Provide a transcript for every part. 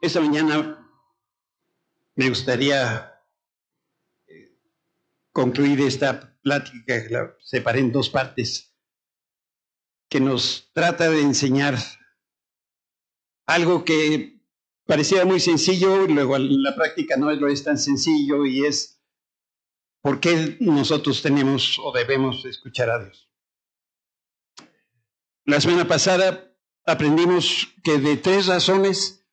Esta mañana me gustaría concluir esta plática, que la separé en dos partes, que nos trata de enseñar algo que parecía muy sencillo, y luego la práctica no lo es tan sencillo, y es por qué nosotros tenemos o debemos escuchar a Dios. La semana pasada aprendimos que de tres razones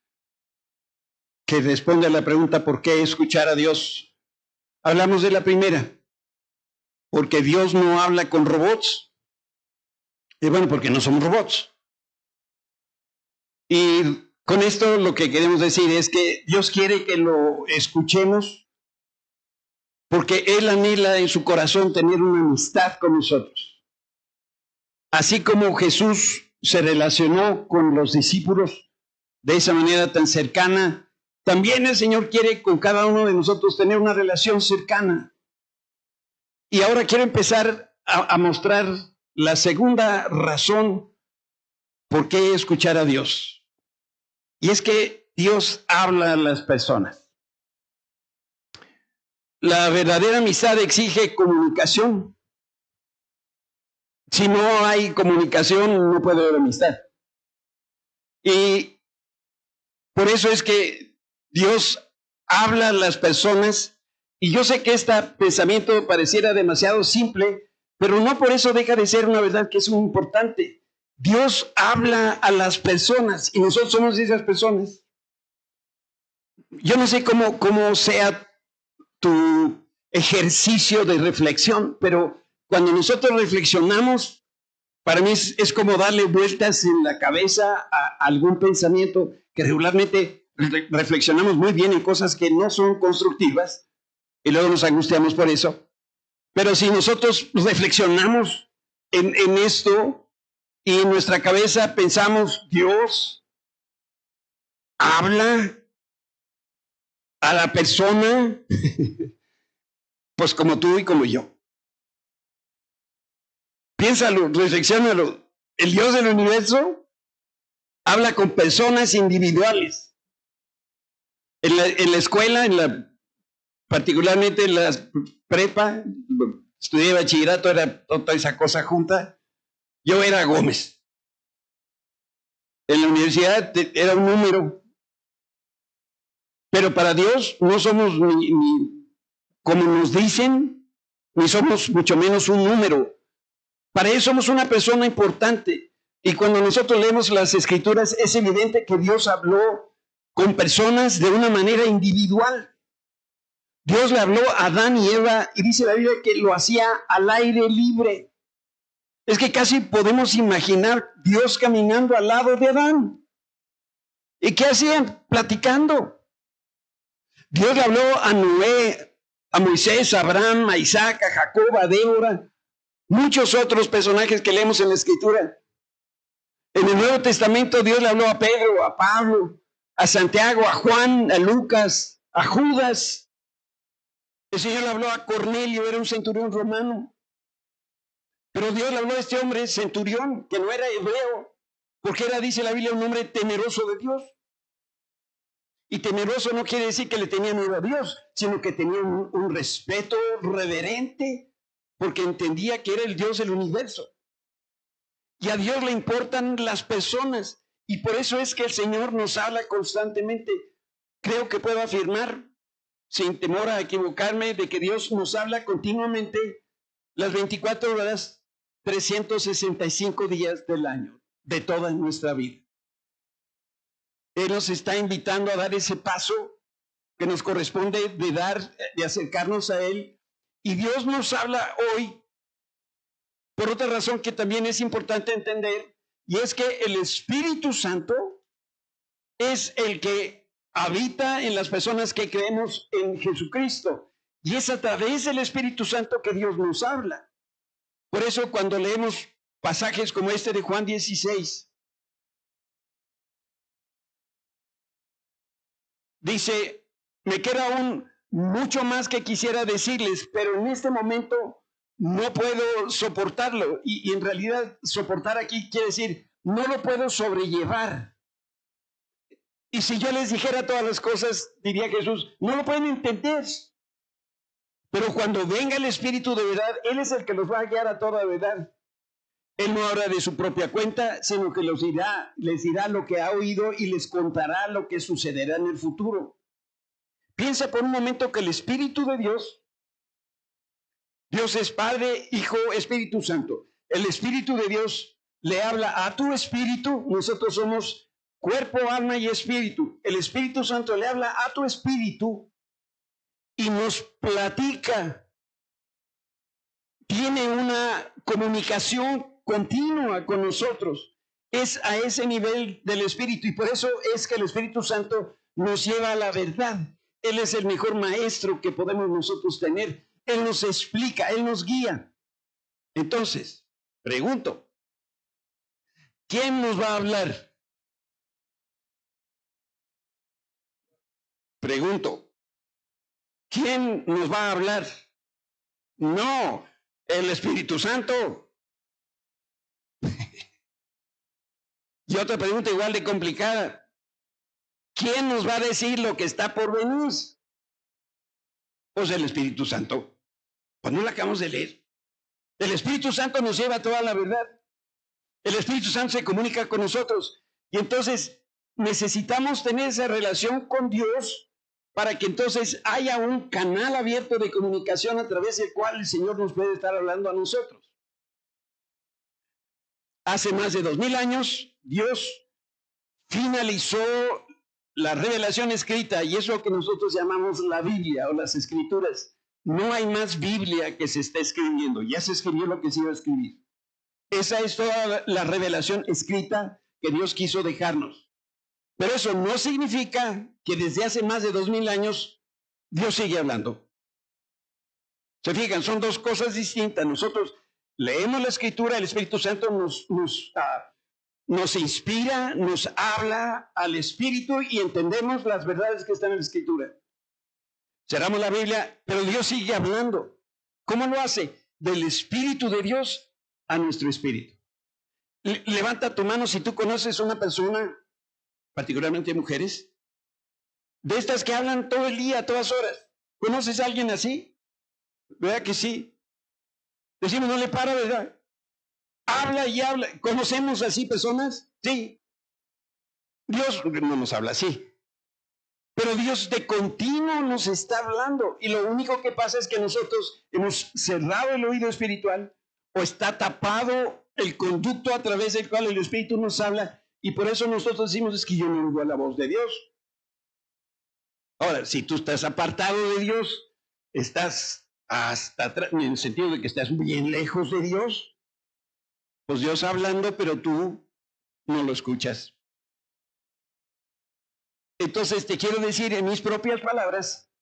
que responde a la pregunta ¿por qué escuchar a Dios? Hablamos de la primera, porque Dios no habla con robots. Y bueno, porque no somos robots. Y con esto lo que queremos decir es que Dios quiere que lo escuchemos porque Él anhela en su corazón tener una amistad con nosotros. Así como Jesús se relacionó con los discípulos de esa manera tan cercana, también el Señor quiere con cada uno de nosotros tener una relación cercana. Y ahora quiero empezar a mostrar la segunda razón por qué escuchar a Dios. Y es que Dios habla a las personas. La verdadera amistad exige comunicación. Si no hay comunicación, no puede haber amistad. Y por eso es que Dios habla a las personas. Y yo sé que este pensamiento pareciera demasiado simple, pero no por eso deja de ser una verdad que es muy importante. Dios habla a las personas y nosotros somos esas personas. Yo no sé cómo sea tu ejercicio de reflexión, pero cuando nosotros reflexionamos, para mí es como darle vueltas en la cabeza a algún pensamiento que regularmente reflexionamos muy bien en cosas que no son constructivas y luego nos angustiamos por eso. Pero si nosotros reflexionamos en esto y en nuestra cabeza pensamos, Dios habla a la persona, pues como tú y como yo. Piénsalo, reflexiónalo. El Dios del universo habla con personas individuales. En la escuela, particularmente en la prepa, estudié bachillerato, era toda esa cosa junta. Yo era Gómez. En la universidad era un número. Pero para Dios no somos ni como nos dicen, ni somos mucho menos un número. Para Él somos una persona importante. Y cuando nosotros leemos las Escrituras, es evidente que Dios habló con personas de una manera individual. Dios le habló a Adán y Eva, y dice la Biblia que lo hacía al aire libre. Es que casi podemos imaginar Dios caminando al lado de Adán. ¿Y qué hacían? Platicando. Dios le habló a Noé, a Moisés, a Abraham, a Isaac, a Jacob, a Débora, muchos otros personajes que leemos en la Escritura. En el Nuevo Testamento Dios le habló a Pedro, a Pablo, a Santiago, a Juan, a Lucas, a Judas. El Señor le habló a Cornelio, era un centurión romano. Pero Dios le habló a este hombre centurión, que no era hebreo, porque era, dice la Biblia, un hombre temeroso de Dios. Y temeroso no quiere decir que le tenía miedo a Dios, sino que tenía un respeto reverente, porque entendía que era el Dios del universo. Y a Dios le importan las personas. Y por eso es que el Señor nos habla constantemente. Creo que puedo afirmar, sin temor a equivocarme, de que Dios nos habla continuamente las 24 horas, 365 días del año, de toda nuestra vida. Él nos está invitando a dar ese paso que nos corresponde de acercarnos a Él. Y Dios nos habla hoy por otra razón que también es importante entender, y es que el Espíritu Santo es el que habita en las personas que creemos en Jesucristo. Y es a través del Espíritu Santo que Dios nos habla. Por eso cuando leemos pasajes como este de Juan 16, dice, me queda aún mucho más que quisiera decirles, pero en este momento no puedo soportarlo. Y en realidad soportar aquí quiere decir, no lo puedo sobrellevar. Y si yo les dijera todas las cosas, diría Jesús, no lo pueden entender. Pero cuando venga el Espíritu de verdad, Él es el que los va a guiar a toda verdad. Él no habla de su propia cuenta, sino que les dirá lo que ha oído y les contará lo que sucederá en el futuro. Piensa por un momento que el Espíritu de Dios, Dios es Padre, Hijo, Espíritu Santo. El Espíritu de Dios le habla a tu espíritu. Nosotros somos cuerpo, alma y espíritu. El Espíritu Santo le habla a tu espíritu y nos platica. Tiene una comunicación continua con nosotros. Es a ese nivel del Espíritu y por eso es que el Espíritu Santo nos lleva a la verdad. Él es el mejor maestro que podemos nosotros tener. Él nos explica, Él nos guía. Entonces, pregunto, ¿quién nos va a hablar? Pregunto, ¿quién nos va a hablar? No, el Espíritu Santo. Y otra pregunta igual de complicada. ¿Quién nos va a decir lo que está por venir? Pues el Espíritu Santo. Pues no la acabamos de leer. El Espíritu Santo nos lleva a toda la verdad. El Espíritu Santo se comunica con nosotros. Y entonces necesitamos tener esa relación con Dios para que entonces haya un canal abierto de comunicación a través del cual el Señor nos puede estar hablando a nosotros. Hace más de 2000 años, Dios finalizó la revelación escrita y es lo que nosotros llamamos la Biblia o las Escrituras. No hay más Biblia que se está escribiendo. Ya se escribió lo que se iba a escribir. Esa es toda la revelación escrita que Dios quiso dejarnos. Pero eso no significa que desde hace más de 2000 años Dios sigue hablando. Se fijan, son dos cosas distintas. Nosotros leemos la Escritura, el Espíritu Santo nos inspira, nos habla al Espíritu y entendemos las verdades que están en la Escritura. Cerramos la Biblia, pero Dios sigue hablando. ¿Cómo lo hace? Del Espíritu de Dios a nuestro espíritu. Levanta tu mano si tú conoces una persona, particularmente mujeres, de estas que hablan todo el día, a todas horas. ¿Conoces a alguien así? ¿Verdad que sí? Decimos, no le para, ¿verdad? Habla y habla. ¿Conocemos así personas? Sí. Dios no nos habla así. Pero Dios de continuo nos está hablando. Y lo único que pasa es que nosotros hemos cerrado el oído espiritual o está tapado el conducto a través del cual el Espíritu nos habla. Y por eso nosotros decimos, es que yo no oigo la voz de Dios. Ahora, si tú estás apartado de Dios, estás hasta atrás, en el sentido de que estás bien lejos de Dios, pues Dios hablando, pero tú no lo escuchas. Entonces te quiero decir en mis propias palabras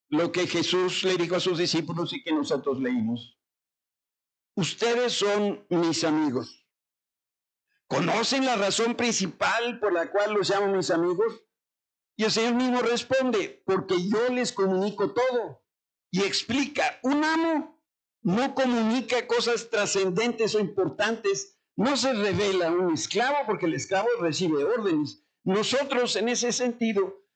lo que Jesús le dijo a sus discípulos y que nosotros leímos. Ustedes son mis amigos. ¿Conocen la razón principal por la cual los llamo mis amigos? Y el Señor mismo responde, porque yo les comunico todo. Y explica, un amo no comunica cosas trascendentes o importantes, no se revela a un esclavo porque el esclavo recibe órdenes. Nosotros en ese sentido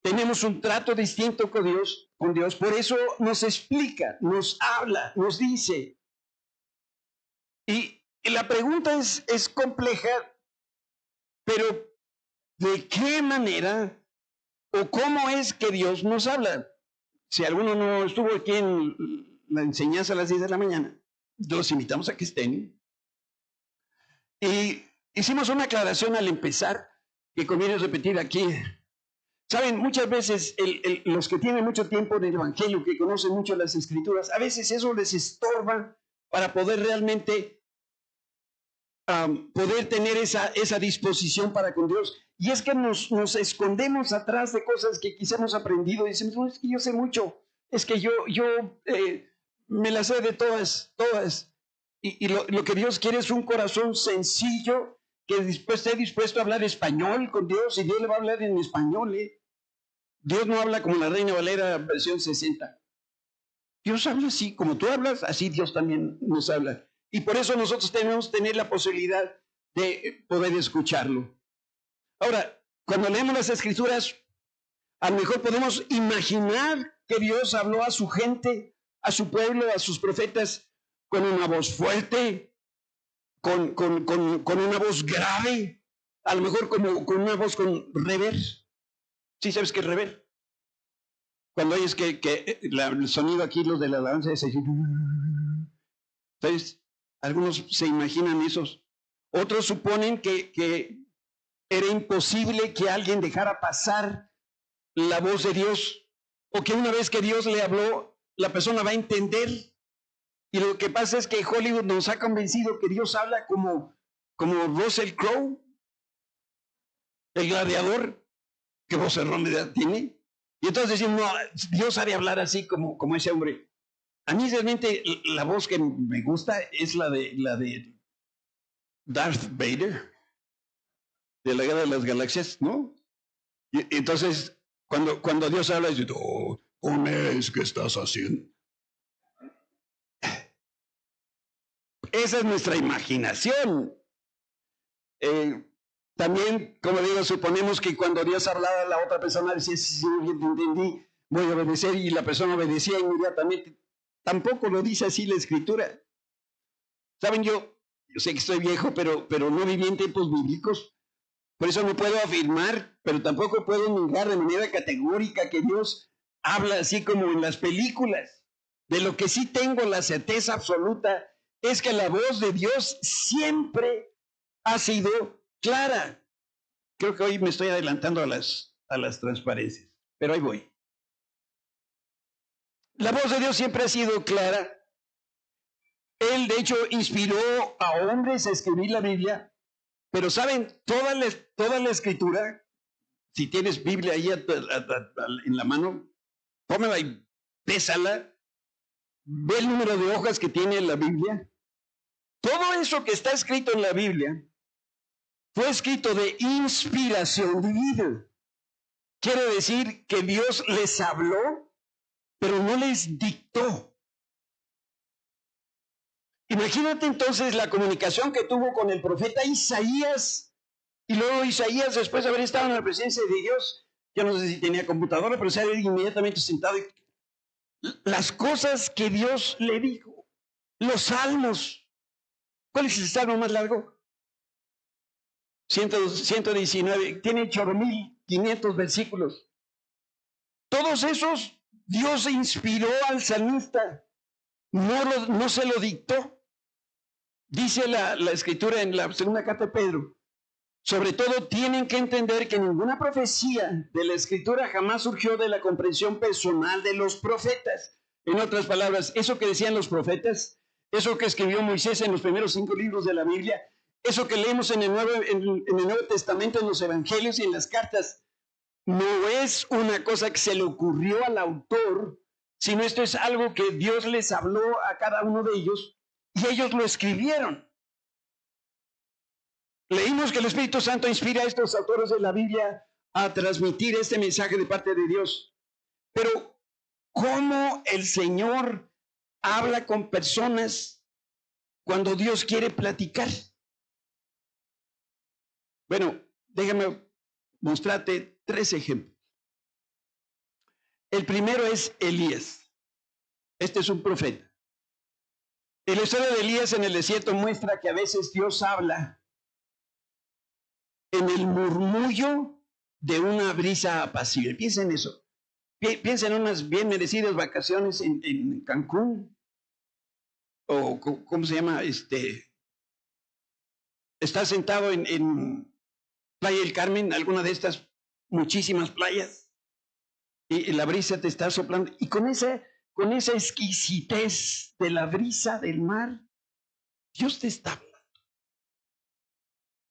tenemos un trato distinto con Dios, por eso nos explica, nos habla, nos dice. Y la pregunta es compleja, pero ¿de qué manera o cómo es que Dios nos habla? Si alguno no estuvo aquí en la enseñanza a las 10 de la mañana, los invitamos a que estén. Y hicimos una aclaración al empezar que conviene repetir aquí. Saben, muchas veces los que tienen mucho tiempo en el Evangelio, que conocen mucho las Escrituras, a veces eso les estorba para poder realmente poder tener esa disposición para con Dios. Y es que nos escondemos atrás de cosas que quizá hemos aprendido y decimos, no, es que yo sé mucho, es que yo me las sé de todas. Y lo que Dios quiere es un corazón sencillo que esté dispuesto a hablar español con Dios, y Dios le va a hablar en español. Dios no habla como la Reina Valera versión 60. Dios habla así, como tú hablas, así Dios también nos habla. Y por eso nosotros tenemos que tener la posibilidad de poder escucharlo. Ahora, Cuando leemos las Escrituras, a lo mejor podemos imaginar que Dios habló a su gente, a su pueblo, a sus profetas, con una voz fuerte, con una voz grave, a lo mejor como con una voz con reverb. ¿Sí sabes qué es reverb? Cuando oyes que el sonido aquí, los de la alabanza, es así. Entonces, algunos se imaginan esos. Otros suponen que era imposible que alguien dejara pasar la voz de Dios, o que una vez que Dios le habló, la persona va a entender. Y lo que pasa es que Hollywood nos ha convencido que Dios habla como Russell Crowe, el gladiador, que vocerrón tiene. Y entonces decimos, no, Dios ha de hablar así como ese hombre. A mí realmente la voz que me gusta es la de Darth Vader, de la Guerra de las Galaxias, ¿no? Y entonces, cuando Dios habla, dice, oh, Onés, ¿qué estás haciendo? Esa es nuestra imaginación. También, como digo, suponemos que cuando Dios hablaba, la otra persona decía, sí, bien te entendí, voy a obedecer, y la persona obedecía inmediatamente. Tampoco lo dice así la Escritura. Saben, yo sé que estoy viejo, pero no viví en tiempos bíblicos. Por eso no puedo afirmar, pero tampoco puedo negar de manera categórica que Dios habla así como en las películas. De lo que sí tengo la certeza absoluta es que la voz de Dios siempre ha sido clara. Creo que hoy me estoy adelantando a las transparencias, pero ahí voy. La voz de Dios siempre ha sido clara. Él, de hecho, inspiró a hombres a escribir la Biblia, pero saben, toda la Escritura, si tienes Biblia ahí en la mano, tómala y pésala, ve el número de hojas que tiene la Biblia. Todo eso que está escrito en la Biblia fue escrito de inspiración divina. Quiere decir que Dios les habló, pero no les dictó. Imagínate entonces la comunicación que tuvo con el profeta Isaías, y luego Isaías, después de haber estado en la presencia de Dios, yo no sé si tenía computadora, pero se había inmediatamente sentado y las cosas que Dios le dijo, los salmos. ¿Cuál es el salmo más largo? 119, tiene 8.500 versículos. Todos esos Dios inspiró al salmista, no se lo dictó. Dice la Escritura en la segunda carta de Pedro, sobre todo tienen que entender que ninguna profecía de la Escritura jamás surgió de la comprensión personal de los profetas. En otras palabras, eso que decían los profetas, eso que escribió Moisés en los primeros 5 libros de la Biblia, eso que leemos en el Nuevo Testamento, en los Evangelios y en las cartas, no es una cosa que se le ocurrió al autor, sino esto es algo que Dios les habló a cada uno de ellos y ellos lo escribieron. Leímos que el Espíritu Santo inspira a estos autores de la Biblia a transmitir este mensaje de parte de Dios. Pero, ¿cómo el Señor habla con personas cuando Dios quiere platicar? Bueno, déjame mostrarte 3 ejemplos. El primero es Elías. Este es un profeta. La historia de Elías en el desierto muestra que a veces Dios habla en el murmullo de una brisa apacible. Piensa en eso. Piensa en unas bien merecidas vacaciones en Cancún. O, ¿cómo se llama? Estás sentado en Playa del Carmen, alguna de estas muchísimas playas, y la brisa te está soplando. Y con esa exquisitez de la brisa del mar, Dios te está hablando.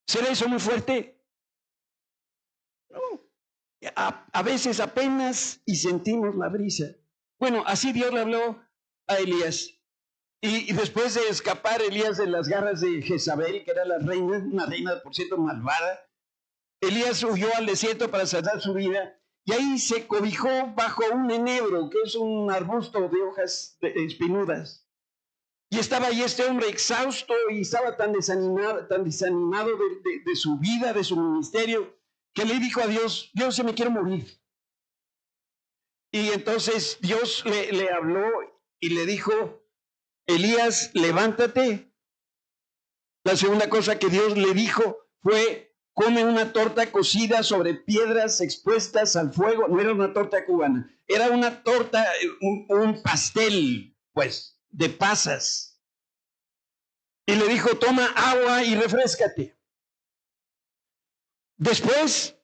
¿Será eso muy fuerte? No. A veces apenas y sentimos la brisa. Bueno, así Dios le habló a Elías. Y después de escapar Elías de las garras de Jezabel, que era la reina, una reina por cierto malvada, Elías huyó al desierto para salvar su vida y ahí se cobijó bajo un enebro, que es un arbusto de hojas espinudas. Y estaba ahí este hombre exhausto y estaba tan desanimado de su vida, de su ministerio, que le dijo a Dios, Dios, se me quiero morir. Y entonces Dios le habló y le dijo, Elías, levántate. La segunda cosa que Dios le dijo fue, come una torta cocida sobre piedras expuestas al fuego. No era una torta cubana, era una torta, un pastel, pues, de pasas. Y le dijo, toma agua y refréscate. Después,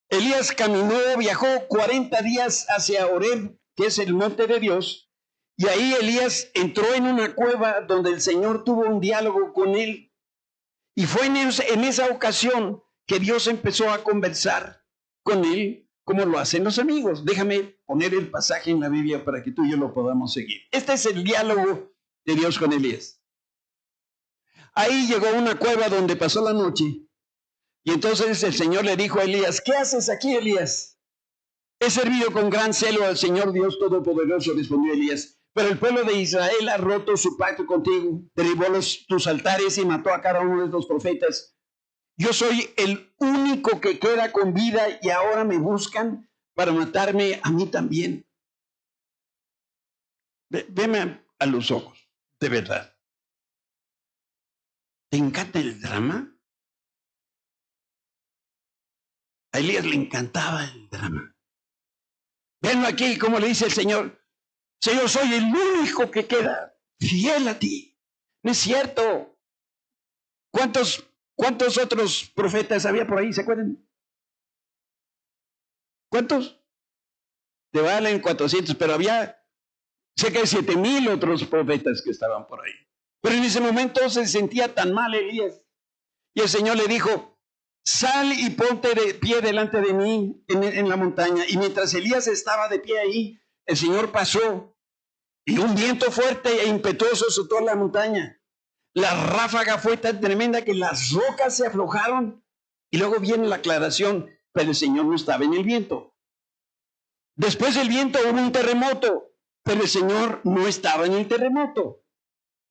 Elías caminó, viajó 40 días hacia Horeb, que es el monte de Dios, y ahí Elías entró en una cueva donde el Señor tuvo un diálogo con él. Y fue en esa ocasión que Dios empezó a conversar con él, como lo hacen los amigos. Déjame poner el pasaje en la Biblia para que tú y yo lo podamos seguir. Este es el diálogo de Dios con Elías. Ahí llegó a una cueva donde pasó la noche. Y entonces el Señor le dijo a Elías, ¿qué haces aquí, Elías? He servido con gran celo al Señor Dios Todopoderoso, respondió Elías. Pero el pueblo de Israel ha roto su pacto contigo, derribó tus altares y mató a cada uno de los profetas. Yo soy el único que queda con vida y ahora me buscan para matarme a mí también. Veme a los ojos, de verdad. ¿Te encanta el drama? A Elías le encantaba el drama. Venlo aquí, como le dice el Señor. Señor, soy el único que queda fiel a ti. No es cierto. ¿Cuántos otros profetas había por ahí? ¿Se acuerdan? ¿Cuántos? Te valen 400, pero había cerca de 7,000 otros profetas que estaban por ahí. Pero en ese momento se sentía tan mal Elías. Y el Señor le dijo, sal y ponte de pie delante de mí en la montaña. Y mientras Elías estaba de pie ahí, el Señor pasó y un viento fuerte e impetuoso azotó la montaña. La ráfaga fue tan tremenda que las rocas se aflojaron. Y luego viene la aclaración, pero el Señor no estaba en el viento. Después del viento hubo un terremoto, pero el Señor no estaba en el terremoto.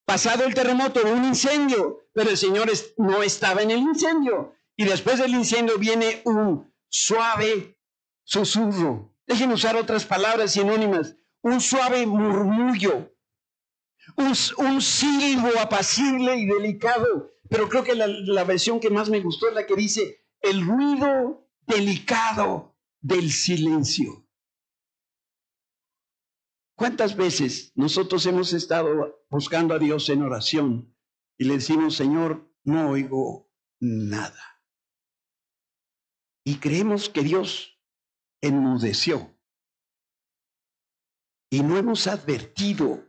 Pasado el terremoto hubo un incendio, pero el Señor no estaba en el incendio. Y después del incendio viene un suave susurro. Dejen usar otras palabras sinónimas. Un suave murmullo. Un silbo apacible y delicado. Pero creo que la versión que más me gustó es la que dice el ruido delicado del silencio. ¿Cuántas veces nosotros hemos estado buscando a Dios en oración y le decimos, Señor, no oigo nada? Y creemos que Dios enmudeció. Y no hemos advertido,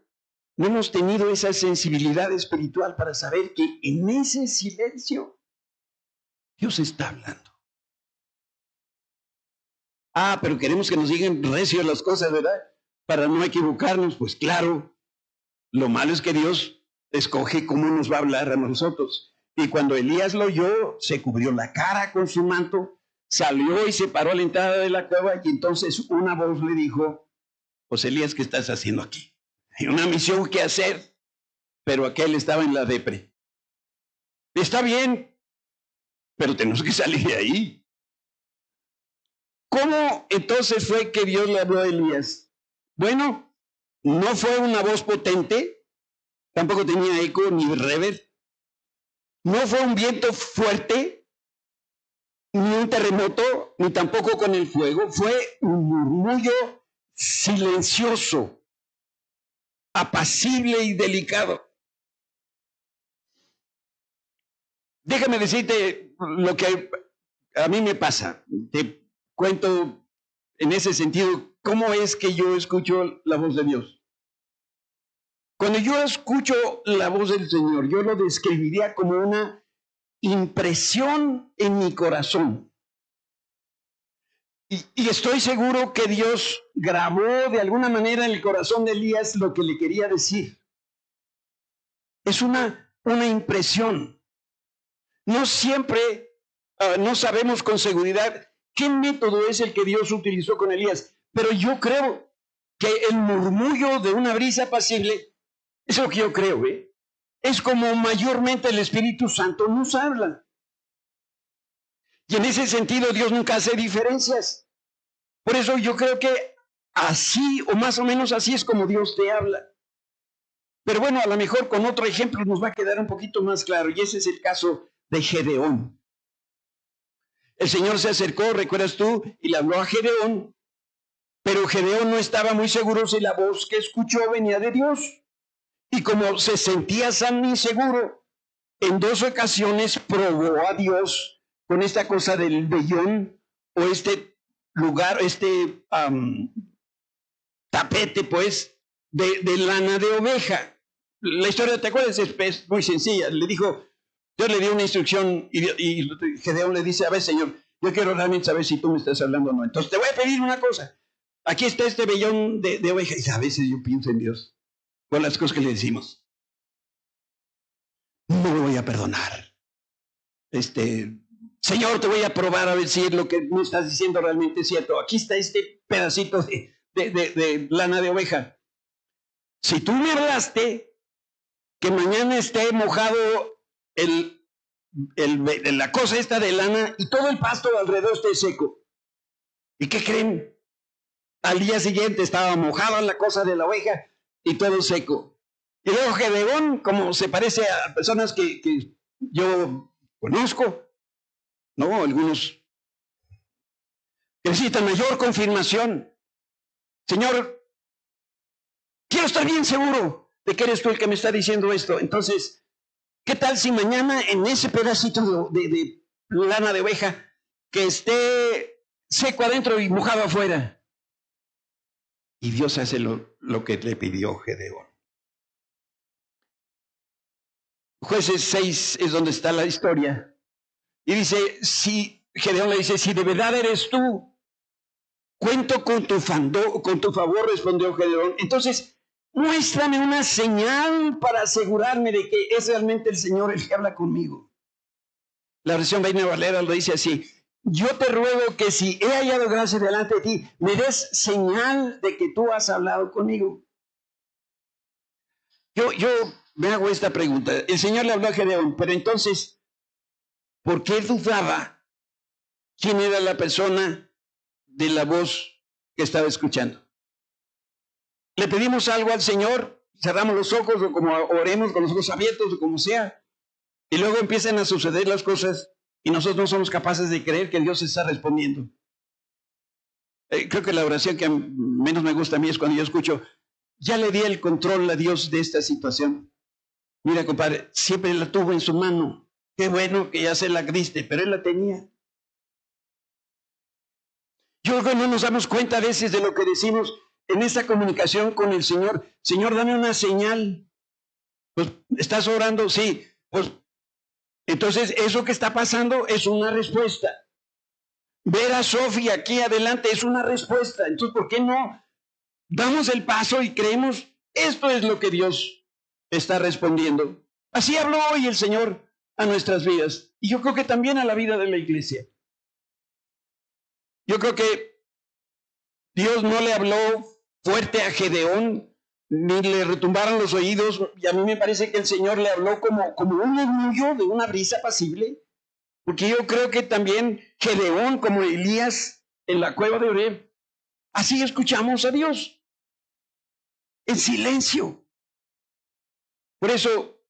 no hemos tenido esa sensibilidad espiritual para saber que en ese silencio Dios está hablando. Pero queremos que nos digan recio las cosas, ¿verdad? Para no equivocarnos. Pues claro, lo malo es que Dios escoge cómo nos va a hablar a nosotros. Y cuando Elías lo oyó, se cubrió la cara con su manto, salió y se paró a la entrada de la cueva y entonces una voz le dijo, pues Elías, ¿qué estás haciendo aquí? Hay una misión que hacer, pero aquel estaba en la depre. Está bien, pero tenemos que salir de ahí. ¿Cómo entonces fue que Dios le habló a Elías? Bueno, no fue una voz potente, tampoco tenía eco ni reverb, no fue un viento fuerte, ni un terremoto, ni tampoco con el fuego, fue un murmullo silencioso, apacible y delicado. Déjame decirte lo que a mí me pasa. Te cuento en ese sentido cómo es que yo escucho la voz de Dios. Cuando yo escucho la voz del Señor, yo lo describiría como una impresión en mi corazón. Y estoy seguro que Dios grabó de alguna manera en el corazón de Elías lo que le quería decir. Es una impresión. No siempre, no sabemos con seguridad qué método es el que Dios utilizó con Elías, pero yo creo que el murmullo de una brisa apacible, es lo que yo creo, es como mayormente el Espíritu Santo nos habla. Y en ese sentido Dios nunca hace diferencias. Por eso yo creo que así o más o menos así es como Dios te habla. Pero bueno, a lo mejor con otro ejemplo nos va a quedar un poquito más claro, y ese es el caso de Gedeón. El Señor se acercó, recuerdas tú, y le habló a Gedeón, pero Gedeón no estaba muy seguro si la voz que escuchó venía de Dios. Y como se sentía tan inseguro, en 2 ocasiones probó a Dios con esta cosa del vellón o este lugar, tapete, pues, de lana de oveja. La historia, ¿te acuerdas? Es muy sencilla. Le dijo, Dios le dio una instrucción y Gedeón le dice, a ver, Señor, yo quiero realmente saber si tú me estás hablando o no. Entonces te voy a pedir una cosa. Aquí está este vellón de oveja. Y a veces yo pienso en Dios con las cosas que le decimos. No lo voy a perdonar. Señor, te voy a probar a ver si lo que me estás diciendo realmente es cierto. Aquí está este pedacito de lana de oveja. Si tú me hablaste que mañana esté mojado la cosa esta de lana y todo el pasto alrededor esté seco. ¿Y qué creen? Al día siguiente estaba mojada la cosa de la oveja y todo seco. Y luego Gedeón, como se parece a personas que yo conozco, ¿no? Algunos necesitan mayor confirmación. Señor, quiero estar bien seguro de que eres tú el que me está diciendo esto. Entonces, ¿qué tal si mañana en ese pedacito de lana de oveja que esté seco adentro y mojado afuera? Y Dios hace lo que le pidió Gedeón. Jueces 6 es donde está la historia. Y dice, Gedeón le dice, si de verdad eres tú, cuento con tu favor, respondió Gedeón. Entonces, muéstrame una señal para asegurarme de que es realmente el Señor el que habla conmigo. La versión Reina Valera lo dice así, yo te ruego que si he hallado gracia delante de ti, me des señal de que tú has hablado conmigo. Yo me hago esta pregunta. El Señor le habló a Gedeón, pero entonces, ¿por qué dudaba quién era la persona de la voz que estaba escuchando? Le pedimos algo al Señor, cerramos los ojos o como oremos con los ojos abiertos o como sea, y luego empiezan a suceder las cosas y nosotros no somos capaces de creer que Dios está respondiendo. Creo que la oración que menos me gusta a mí es cuando yo escucho, ya le di el control a Dios de esta situación. Mira, compadre, siempre la tuvo en su mano. Qué bueno que ya se la diste, pero él la tenía. Yo creo que no nos damos cuenta a veces de lo que decimos en esa comunicación con el Señor. Señor, dame una señal. Pues, ¿estás orando? Sí. Pues, entonces, eso que está pasando es una respuesta. Ver a Sofía aquí adelante es una respuesta. Entonces, ¿por qué no damos el paso y creemos esto es lo que Dios está respondiendo? Así habló hoy el Señor a nuestras vidas. Y yo creo que también a la vida de la iglesia. Yo creo que Dios no le habló fuerte a Gedeón, ni le retumbaron los oídos, y a mí me parece que el Señor le habló como un murmullo de una brisa apacible, porque yo creo que también Gedeón, como Elías en la cueva de Oreb, así escuchamos a Dios, en silencio. Por eso,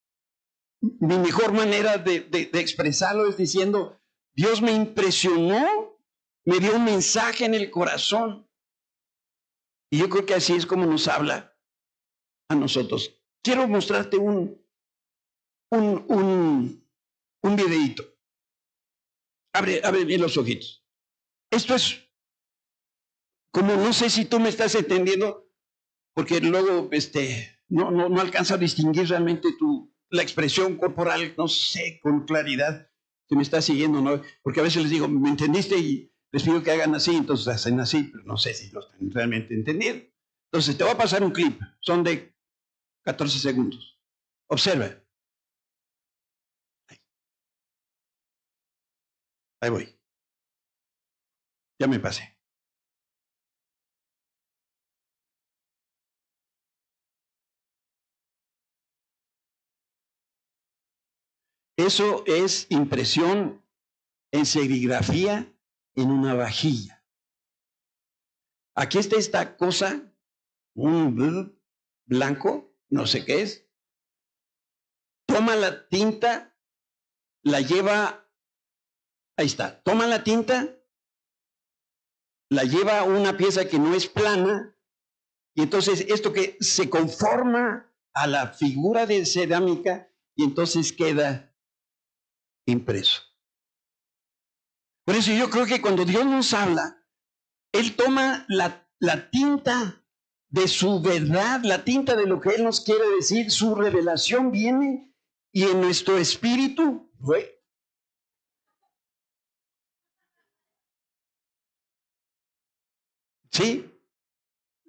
mi mejor manera de expresarlo es diciendo, Dios me impresionó, me dio un mensaje en el corazón. Y yo creo que así es como nos habla a nosotros. Quiero mostrarte un videíto. Abre bien los ojitos. Esto es como, no sé si tú me estás entendiendo, porque luego no alcanzo a distinguir realmente la expresión corporal, no sé con claridad si me estás siguiendo, ¿no? Porque a veces les digo, ¿me entendiste? Y les pido que hagan así, entonces hacen así, pero no sé si lo están realmente entendiendo. Entonces te voy a pasar un clip, son de 14 segundos. Observa. Ahí voy. Ya me pasé. Eso es impresión en serigrafía en una vajilla. Aquí está esta cosa, un blanco, no sé qué es. Toma la tinta, la lleva, ahí está, toma la tinta, la lleva a una pieza que no es plana, y entonces esto que se conforma a la figura de cerámica, y entonces queda impreso. Por eso yo creo que cuando Dios nos habla, Él toma la tinta de su verdad, la tinta de lo que Él nos quiere decir, su revelación viene y en nuestro espíritu, ¿sí?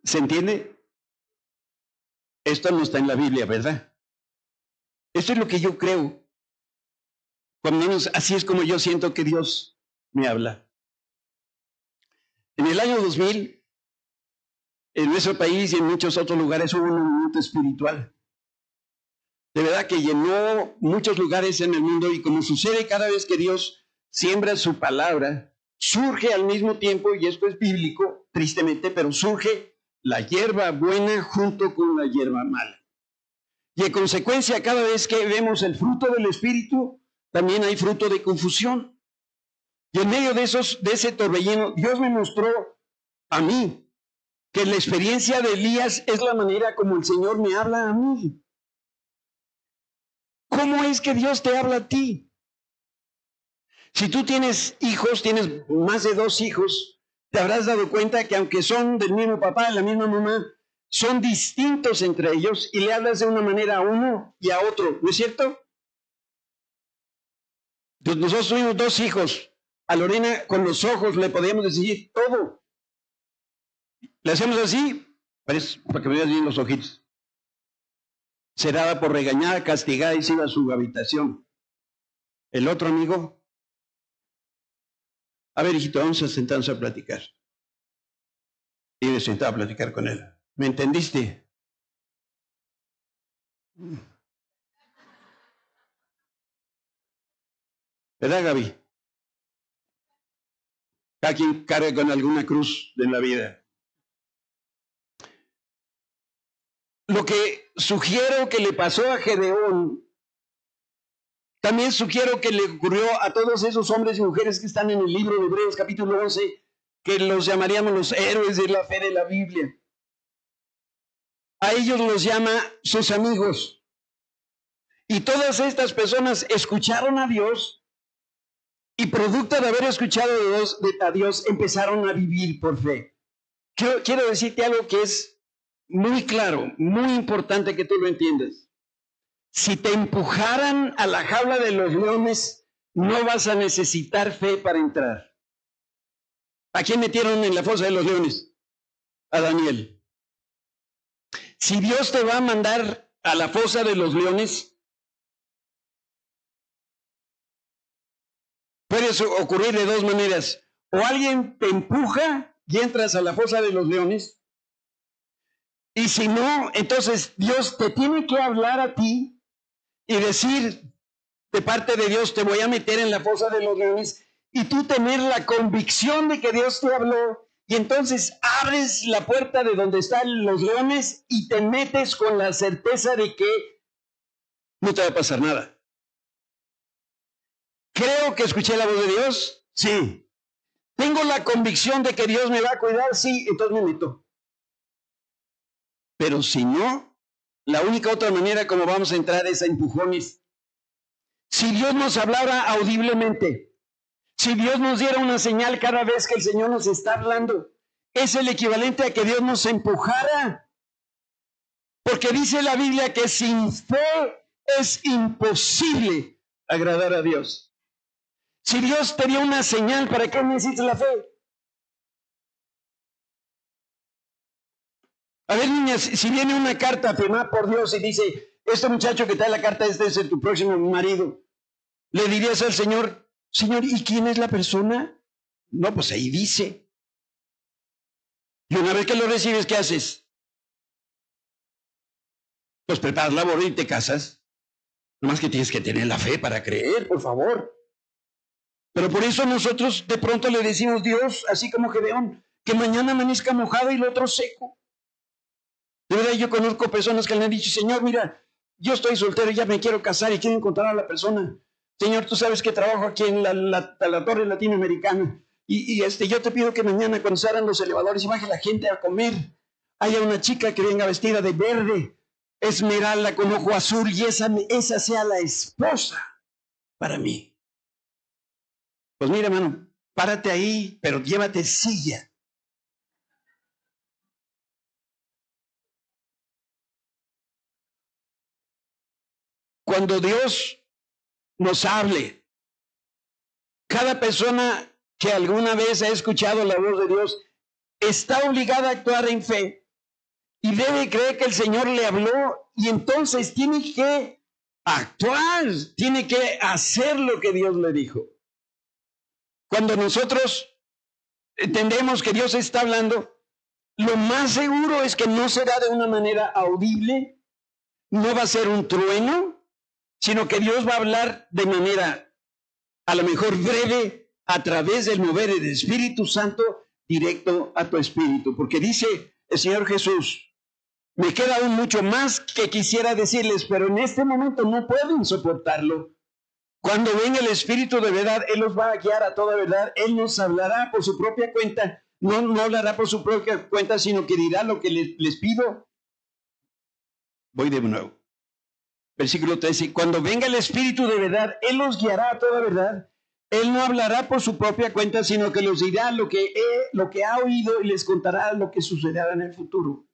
¿Se entiende? Esto no está en la Biblia, ¿verdad? Esto es lo que yo creo. Cuando menos así es como yo siento que Dios me habla. En el año 2000, en nuestro país y en muchos otros lugares hubo un movimiento espiritual. De verdad que llenó muchos lugares en el mundo y como sucede cada vez que Dios siembra su palabra, surge al mismo tiempo, y esto es bíblico, tristemente, pero surge la hierba buena junto con la hierba mala. Y en consecuencia, cada vez que vemos el fruto del Espíritu, también hay fruto de confusión. Y en medio de ese torbellino, Dios me mostró a mí que la experiencia de Elías es la manera como el Señor me habla a mí. ¿Cómo es que Dios te habla a ti? Si tú tienes hijos, tienes más de 2 hijos, te habrás dado cuenta que aunque son del mismo papá, de la misma mamá, son distintos entre ellos y le hablas de una manera a uno y a otro, ¿no es cierto? Nosotros tuvimos 2 hijos. A Lorena con los ojos le podíamos decir todo. Le hacemos así, para que veas bien los ojitos. Se daba por regañada, castigada y se iba a su habitación. El otro amigo, a ver, hijito, vamos a sentarnos a platicar. Y me sentaba a platicar con él. ¿Me entendiste? ¿Verdad, Gaby? Cada quien carga con alguna cruz de la vida. Lo que sugiero que le pasó a Gedeón, también sugiero que le ocurrió a todos esos hombres y mujeres que están en el libro de Hebreos capítulo 11, que los llamaríamos los héroes de la fe de la Biblia. A ellos los llama sus amigos. Y todas estas personas escucharon a Dios y producto de haber escuchado a Dios empezaron a vivir por fe. Quiero decirte algo que es muy claro, muy importante que tú lo entiendas. Si te empujaran a la jaula de los leones, no vas a necesitar fe para entrar. ¿A quién metieron en la fosa de los leones? A Daniel. Si Dios te va a mandar a la fosa de los leones, puede ocurrir de 2 maneras. O alguien te empuja y entras a la fosa de los leones, y si no, entonces Dios te tiene que hablar a ti y decir, de parte de Dios, te voy a meter en la fosa de los leones, y tú tener la convicción de que Dios te habló, y entonces abres la puerta de donde están los leones y te metes con la certeza de que no te va a pasar nada. ¿Creo que escuché la voz de Dios? Sí. ¿Tengo la convicción de que Dios me va a cuidar? Sí, entonces me meto. Pero si no, la única otra manera como vamos a entrar es a empujones. Si Dios nos hablara audiblemente, si Dios nos diera una señal cada vez que el Señor nos está hablando, es el equivalente a que Dios nos empujara. Porque dice la Biblia que sin fe es imposible agradar a Dios. Si Dios te dio una señal, ¿para qué necesitas la fe? A ver, niñas, si viene una carta firmada por Dios y dice, este muchacho que trae la carta, este es tu próximo marido, le dirías al Señor, Señor, ¿y quién es la persona? No, pues ahí dice. Y una vez que lo recibes, ¿qué haces? Pues preparas la boda y te casas. Nomás que tienes que tener la fe para creer, por favor. Pero por eso nosotros de pronto le decimos, Dios, así como Gedeón, que mañana amanezca mojado y lo otro seco. De verdad, yo conozco personas que le han dicho, Señor, mira, yo estoy soltero, ya me quiero casar y quiero encontrar a la persona. Señor, tú sabes que trabajo aquí en la Torre Latinoamericana. Y yo te pido que mañana cuando se abran los elevadores y baje la gente a comer, haya una chica que venga vestida de verde, esmeralda con ojo azul y esa sea la esposa para mí. Pues mira, hermano, párate ahí, pero llévate silla. Cuando Dios nos hable, cada persona que alguna vez ha escuchado la voz de Dios está obligada a actuar en fe y debe creer que el Señor le habló y entonces tiene que actuar, tiene que hacer lo que Dios le dijo. Cuando nosotros entendemos que Dios está hablando, lo más seguro es que no será de una manera audible, no va a ser un trueno, sino que Dios va a hablar de manera a lo mejor breve a través del mover del Espíritu Santo directo a tu espíritu. Porque dice el Señor Jesús, me queda aún mucho más que quisiera decirles, pero en este momento no pueden soportarlo. Cuando venga el Espíritu de verdad, Él los va a guiar a toda verdad. Él nos hablará por su propia cuenta. No hablará por su propia cuenta, sino que dirá lo que les pido. Voy de nuevo. Versículo 13. Cuando venga el Espíritu de verdad, Él los guiará a toda verdad. Él no hablará por su propia cuenta, sino que los dirá lo que ha oído y les contará lo que sucederá en el futuro.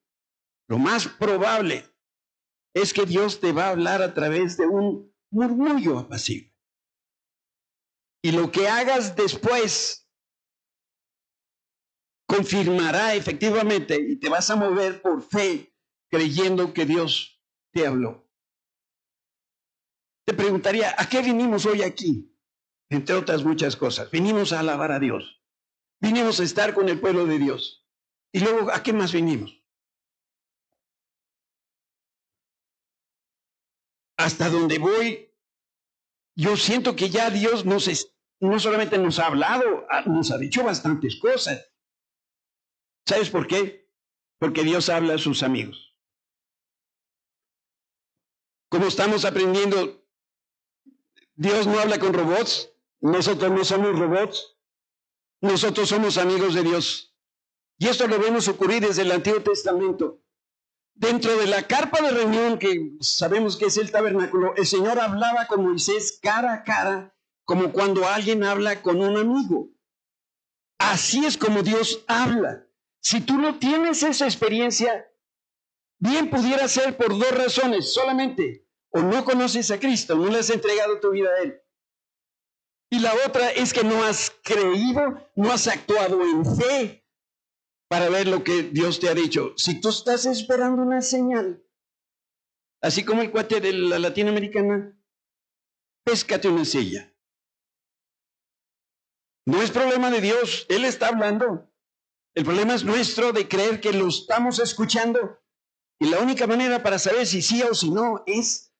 Lo más probable es que Dios te va a hablar a través de un murmullo apacible. Y lo que hagas después confirmará efectivamente y te vas a mover por fe creyendo que Dios te habló. Te preguntaría, ¿a qué vinimos hoy aquí? Entre otras muchas cosas. Vinimos a alabar a Dios. Vinimos a estar con el pueblo de Dios. Y luego, ¿a qué más vinimos? Hasta donde voy, yo siento que ya Dios no solamente nos ha hablado, nos ha dicho bastantes cosas. ¿Sabes por qué? Porque Dios habla a sus amigos. Como estamos aprendiendo, Dios no habla con robots. Nosotros no somos robots. Nosotros somos amigos de Dios. Y esto lo vemos ocurrir desde el Antiguo Testamento. Dentro de la carpa de reunión, que sabemos que es el tabernáculo, el Señor hablaba con Moisés cara a cara, como cuando alguien habla con un amigo. Así es como Dios habla. Si tú no tienes esa experiencia, bien pudiera ser por dos razones solamente. O no conoces a Cristo, no le has entregado tu vida a Él. Y la otra es que no has creído, no has actuado en fe para ver lo que Dios te ha dicho. Si tú estás esperando una señal, así como el cuate de la latinoamericana, péscate una silla. No es problema de Dios, Él está hablando. El problema es nuestro de creer que lo estamos escuchando. Y la única manera para saber si sí o si no es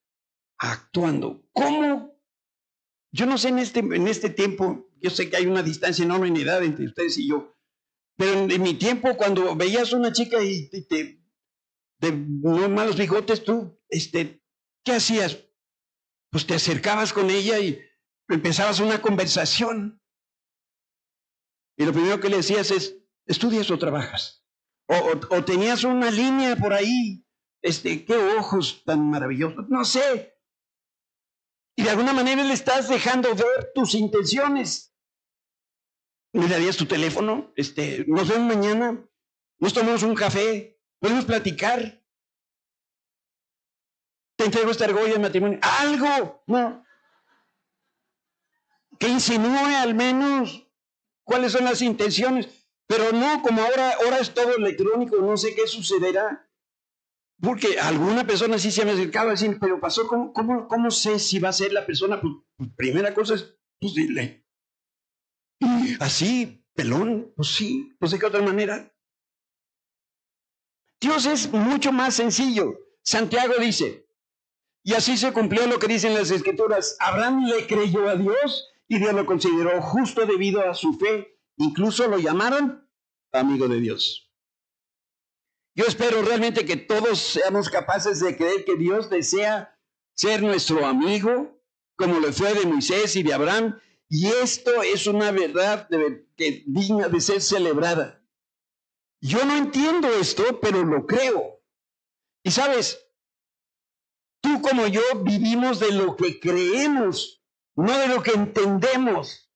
actuando. ¿Cómo? Yo no sé en este tiempo, yo sé que hay una distancia enorme en edad entre ustedes y yo, pero en mi tiempo, cuando veías una chica y de no malos bigotes, tú, ¿qué hacías? Pues te acercabas con ella y empezabas una conversación. Y lo primero que le decías es, ¿estudias o trabajas? O tenías una línea por ahí, qué ojos tan maravillosos, no sé. Y de alguna manera le estás dejando ver tus intenciones. ¿Me darías tu teléfono? Nos vemos mañana, nos tomamos un café, podemos platicar. Te entrego esta argolla de matrimonio. ¡Algo! No. Que insinúe al menos cuáles son las intenciones. Pero no, como ahora es todo electrónico, no sé qué sucederá. Porque alguna persona sí se me acercaba a decir, pero pasó, ¿cómo sé si va a ser la persona? Pues, primera cosa es, pues dile. Así, pelón, pues sí, pues de qué otra manera. Dios es mucho más sencillo. Santiago dice, y así se cumplió lo que dicen las Escrituras. Abraham le creyó a Dios y Dios lo consideró justo debido a su fe. Incluso lo llamaron amigo de Dios. Yo espero realmente que todos seamos capaces de creer que Dios desea ser nuestro amigo, como lo fue de Moisés y de Abraham, y esto es una verdad que digna de ser celebrada. Yo no entiendo esto, pero lo creo. Y sabes, tú como yo vivimos de lo que creemos, no de lo que entendemos.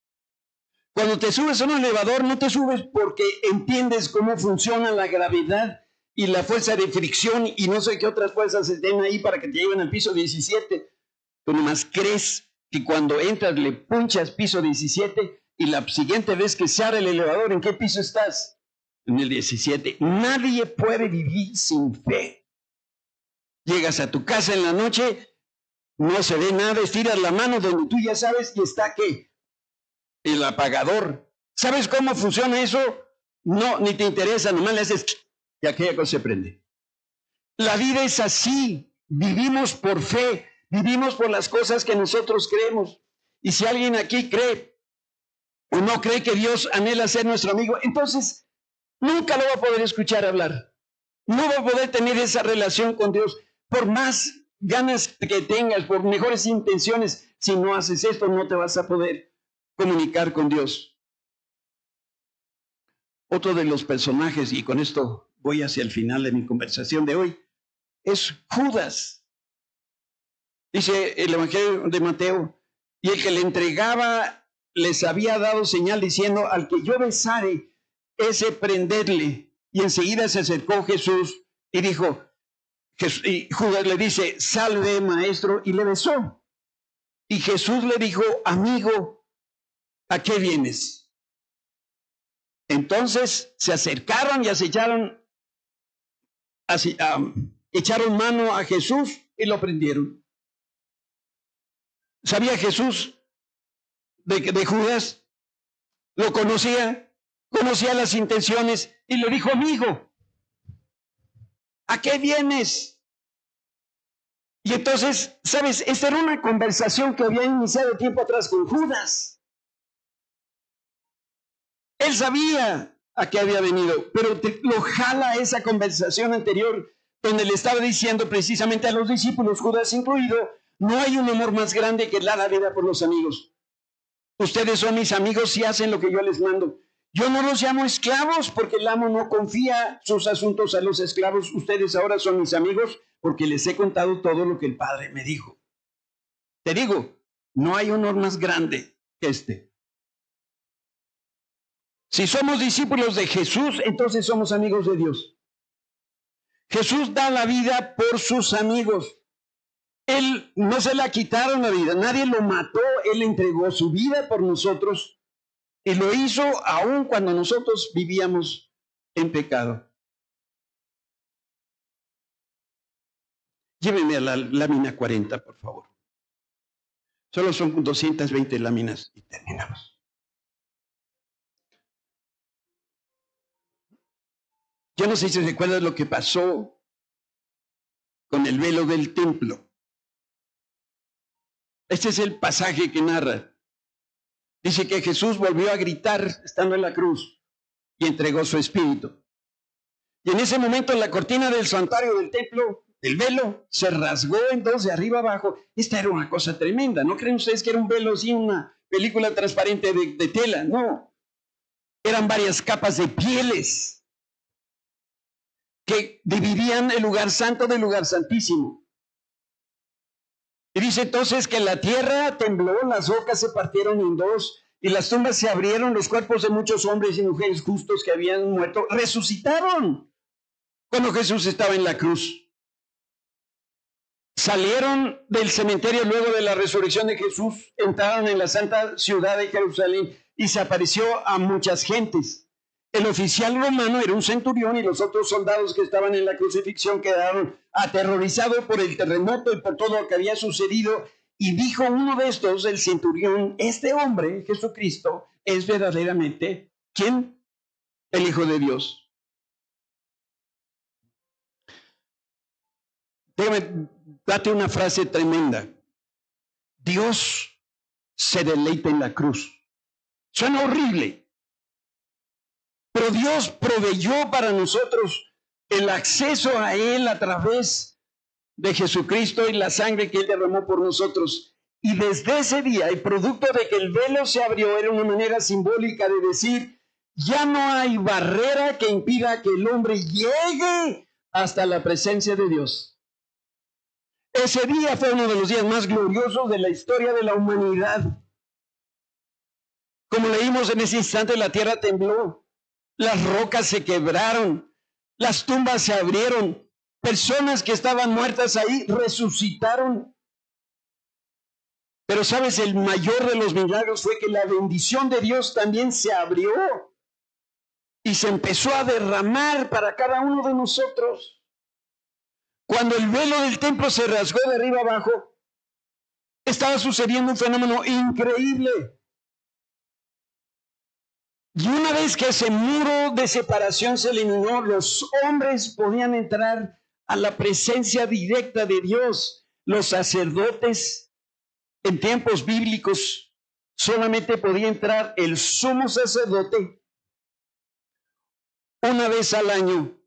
Cuando te subes a un elevador, no te subes porque entiendes cómo funciona la gravedad y la fuerza de fricción y no sé qué otras fuerzas estén ahí para que te lleven al piso 17. Tú nomás crees que cuando entras le punchas piso 17 y la siguiente vez que se abre el elevador, ¿en qué piso estás? En el 17. Nadie puede vivir sin fe. Llegas a tu casa en la noche, no se ve nada, estiras la mano donde tú ya sabes y está ¿qué? El apagador. ¿Sabes cómo funciona eso? No, ni te interesa, nomás le haces y aquella cosa se prende. La vida es así, vivimos por fe, vivimos por las cosas que nosotros creemos. Y si alguien aquí cree o no cree que Dios anhela ser nuestro amigo, entonces nunca lo va a poder escuchar hablar. No va a poder tener esa relación con Dios. Por más ganas que tengas, por mejores intenciones, si no haces esto, no te vas a poder comunicar con Dios. Otro de los personajes, y con esto voy hacia el final de mi conversación de hoy, es Judas. Dice el Evangelio de Mateo, y el que le entregaba les había dado señal diciendo, al que yo besare, ese prenderle. Y enseguida se acercó Jesús y dijo, y Judas le dice, salve maestro, y le besó. Y Jesús le dijo, amigo, ¿a qué vienes? Entonces se acercaron y echaron mano a Jesús y lo prendieron. ¿Sabía Jesús de Judas? Lo conocía las intenciones y le dijo, amigo, ¿a qué vienes? Y entonces, ¿sabes? Esta era una conversación que había iniciado tiempo atrás con Judas. Él sabía a qué había venido, pero lo jala esa conversación anterior donde le estaba diciendo precisamente a los discípulos, Judas incluido, no hay un amor más grande que dar la vida por los amigos. Ustedes son mis amigos si hacen lo que yo les mando. Yo no los llamo esclavos porque el amo no confía sus asuntos a los esclavos. Ustedes ahora son mis amigos porque les he contado todo lo que el Padre me dijo. Te digo, no hay honor más grande que este. Si somos discípulos de Jesús, entonces somos amigos de Dios. Jesús da la vida por sus amigos. Él no se la quitaron la vida, nadie lo mató, Él entregó su vida por nosotros y lo hizo aún cuando nosotros vivíamos en pecado. Llévenme a la lámina 40, por favor. Solo son 220 láminas y terminamos. Yo no sé si recuerdas lo que pasó con el velo del templo. Este es el pasaje que narra. Dice que Jesús volvió a gritar estando en la cruz y entregó su espíritu. Y en ese momento la cortina del santuario del templo, el velo, se rasgó en dos de arriba abajo. Esta era una cosa tremenda. ¿No creen ustedes que era un velo así, una película transparente de tela? No. Eran varias capas de pieles que dividían el lugar santo del lugar santísimo. Y dice entonces que la tierra tembló, las rocas se partieron en dos y las tumbas se abrieron, los cuerpos de muchos hombres y mujeres justos que habían muerto resucitaron cuando Jesús estaba en la cruz. Salieron del cementerio luego de la resurrección de Jesús, entraron en la santa ciudad de Jerusalén y se apareció a muchas gentes. El oficial romano era un centurión y los otros soldados que estaban en la crucifixión quedaron aterrorizados por el terremoto y por todo lo que había sucedido. Y dijo uno de estos, el centurión, este hombre, Jesucristo, es verdaderamente, ¿quién? El Hijo de Dios. Déjame date una frase tremenda. Dios se deleita en la cruz. Suena horrible, pero Dios proveyó para nosotros el acceso a Él a través de Jesucristo y la sangre que Él derramó por nosotros. Y desde ese día, el producto de que el velo se abrió era una manera simbólica de decir, ya no hay barrera que impida que el hombre llegue hasta la presencia de Dios. Ese día fue uno de los días más gloriosos de la historia de la humanidad. Como leímos en ese instante, la tierra tembló, las rocas se quebraron, las tumbas se abrieron, personas que estaban muertas ahí resucitaron. Pero sabes, el mayor de los milagros fue que la bendición de Dios también se abrió y se empezó a derramar para cada uno de nosotros. Cuando el velo del templo se rasgó de arriba abajo, estaba sucediendo un fenómeno increíble. Y una vez que ese muro de separación se eliminó, los hombres podían entrar a la presencia directa de Dios. Los sacerdotes en tiempos bíblicos solamente podía entrar el sumo sacerdote una vez al año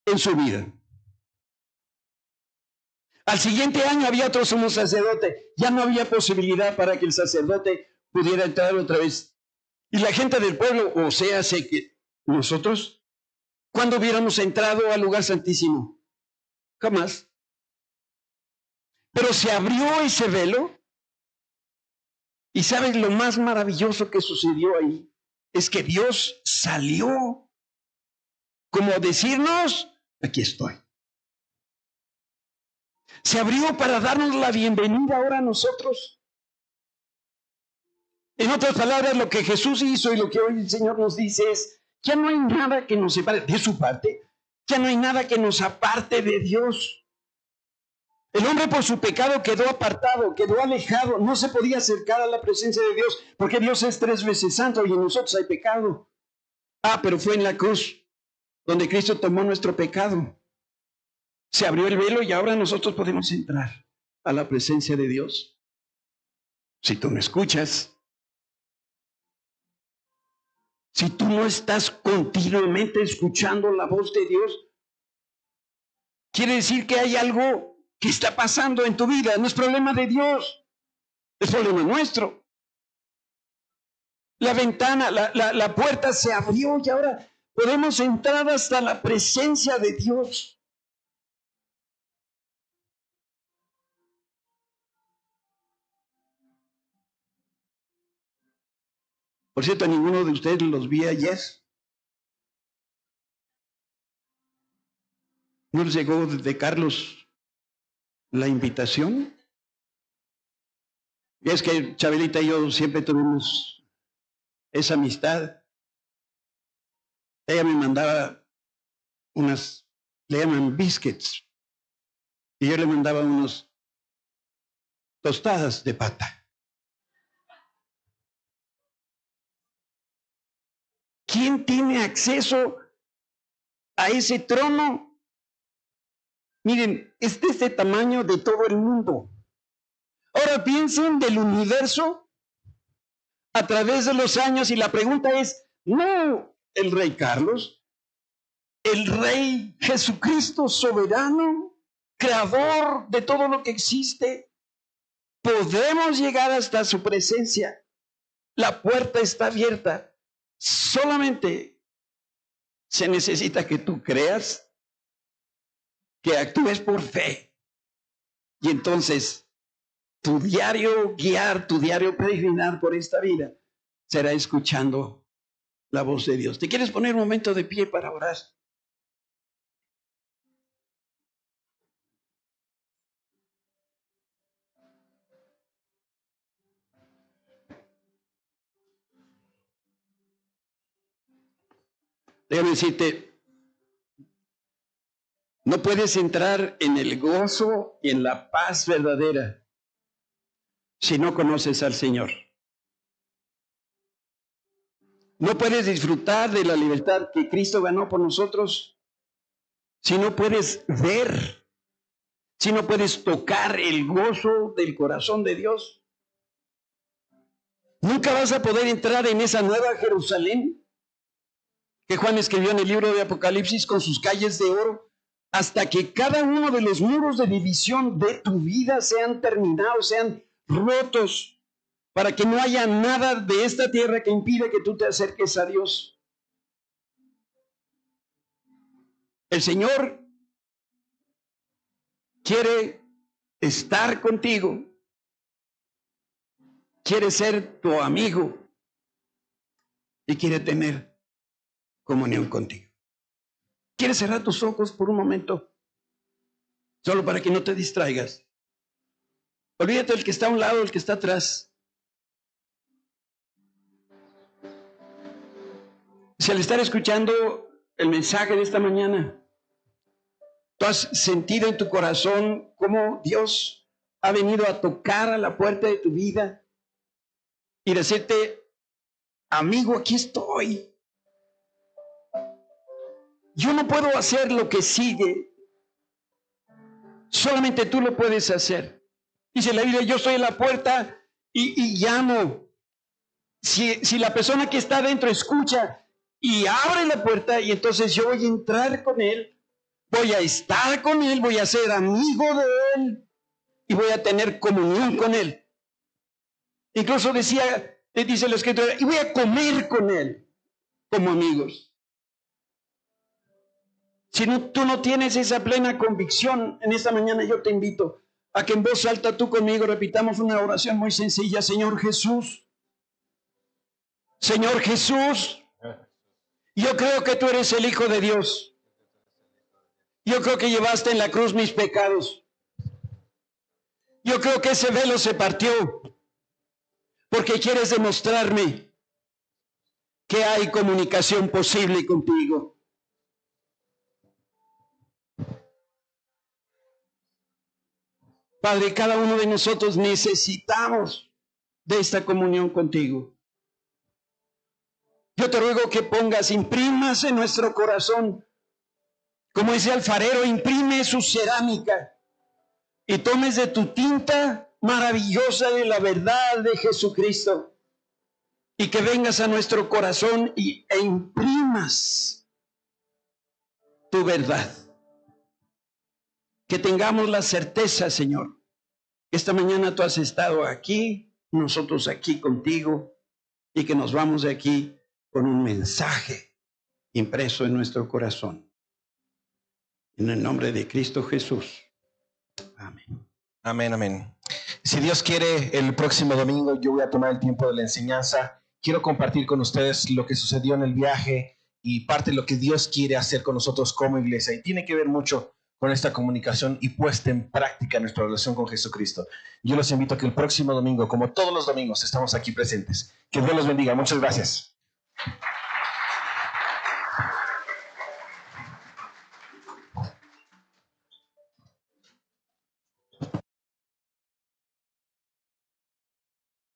en su vida. Al siguiente año había otro sumo sacerdote. Ya no había posibilidad para que el sacerdote pudiera entrar otra vez. Y la gente del pueblo, o sea, sé que nosotros, ¿cuándo hubiéramos entrado al lugar santísimo? Jamás. Pero se abrió ese velo. Y ¿sabes lo más maravilloso que sucedió ahí? Es que Dios salió como a decirnos, aquí estoy. Se abrió para darnos la bienvenida ahora a nosotros. En otras palabras, lo que Jesús hizo y lo que hoy el Señor nos dice es, ya no hay nada que nos separe de su parte, ya no hay nada que nos aparte de Dios. El hombre por su pecado quedó apartado, quedó alejado, no se podía acercar a la presencia de Dios, porque Dios es 3 veces santo y en nosotros hay pecado. Pero fue en la cruz donde Cristo tomó nuestro pecado. Se abrió el velo y ahora nosotros podemos entrar a la presencia de Dios. Si tú no escuchas, si tú no estás continuamente escuchando la voz de Dios, quiere decir que hay algo que está pasando en tu vida. No es problema de Dios, es problema nuestro. La ventana, la puerta se abrió y ahora podemos entrar hasta la presencia de Dios. Por cierto, a ninguno de ustedes los vi ayer. ¿No les llegó de Carlos la invitación? Y es que Chabelita y yo siempre tuvimos esa amistad. Ella me mandaba unas, le llaman biscuits, y yo le mandaba unos tostadas de pata. ¿Quién tiene acceso a ese trono? Miren, es de este tamaño de todo el mundo. Ahora piensen del universo a través de los años y la pregunta es, no el rey Carlos, el rey Jesucristo soberano, creador de todo lo que existe. Podemos llegar hasta su presencia. La puerta está abierta. Solamente se necesita que tú creas, que actúes por fe. Y entonces tu diario guiar, tu diario peregrinar por esta vida será escuchando la voz de Dios. ¿Te quieres poner un momento de pie para orar? Déjame decirte, no puedes entrar en el gozo y en la paz verdadera si no conoces al Señor. No puedes disfrutar de la libertad que Cristo ganó por nosotros si no puedes ver, si no puedes tocar el gozo del corazón de Dios. Nunca vas a poder entrar en esa nueva Jerusalén que Juan escribió en el libro de Apocalipsis con sus calles de oro, hasta que cada uno de los muros de división de tu vida sean terminados, sean rotos, para que no haya nada de esta tierra que impida que tú te acerques a Dios. El Señor quiere estar contigo, quiere ser tu amigo y quiere tener comunión contigo. ¿Quieres cerrar tus ojos por un momento? Solo para que no te distraigas. Olvídate del que está a un lado, el que está atrás. Si al estar escuchando el mensaje de esta mañana, tú has sentido en tu corazón cómo Dios ha venido a tocar a la puerta de tu vida y decirte, amigo, aquí estoy. Yo no puedo hacer lo que sigue. Solamente tú lo puedes hacer. Dice la Biblia, yo estoy en la puerta y llamo. Si la persona que está adentro escucha y abre la puerta, y entonces yo voy a entrar con él, voy a estar con él, voy a ser amigo de él y voy a tener comunión con él. Incluso dice la Escritura, y voy a comer con él como amigos. Si tú no tienes esa plena convicción, en esta mañana yo te invito a que en voz alta tú conmigo repitamos una oración muy sencilla. Señor Jesús, Señor Jesús, yo creo que tú eres el Hijo de Dios. Yo creo que llevaste en la cruz mis pecados. Yo creo que ese velo se partió porque quieres demostrarme que hay comunicación posible contigo. Padre, cada uno de nosotros necesitamos de esta comunión contigo. Yo te ruego que imprimas en nuestro corazón, como ese alfarero imprime su cerámica, y tomes de tu tinta maravillosa de la verdad de Jesucristo, y que vengas a nuestro corazón e imprimas tu verdad. Que tengamos la certeza, Señor, que esta mañana tú has estado aquí, nosotros aquí contigo, y que nos vamos de aquí con un mensaje impreso en nuestro corazón. En el nombre de Cristo Jesús. Amén. Amén, amén. Si Dios quiere, el próximo domingo yo voy a tomar el tiempo de la enseñanza. Quiero compartir con ustedes lo que sucedió en el viaje y parte de lo que Dios quiere hacer con nosotros como iglesia. Y tiene que ver mucho con esta comunicación y puesta en práctica nuestra relación con Jesucristo. Yo los invito a que el próximo domingo, como todos los domingos, estamos aquí presentes. Que Dios los bendiga. Muchas gracias.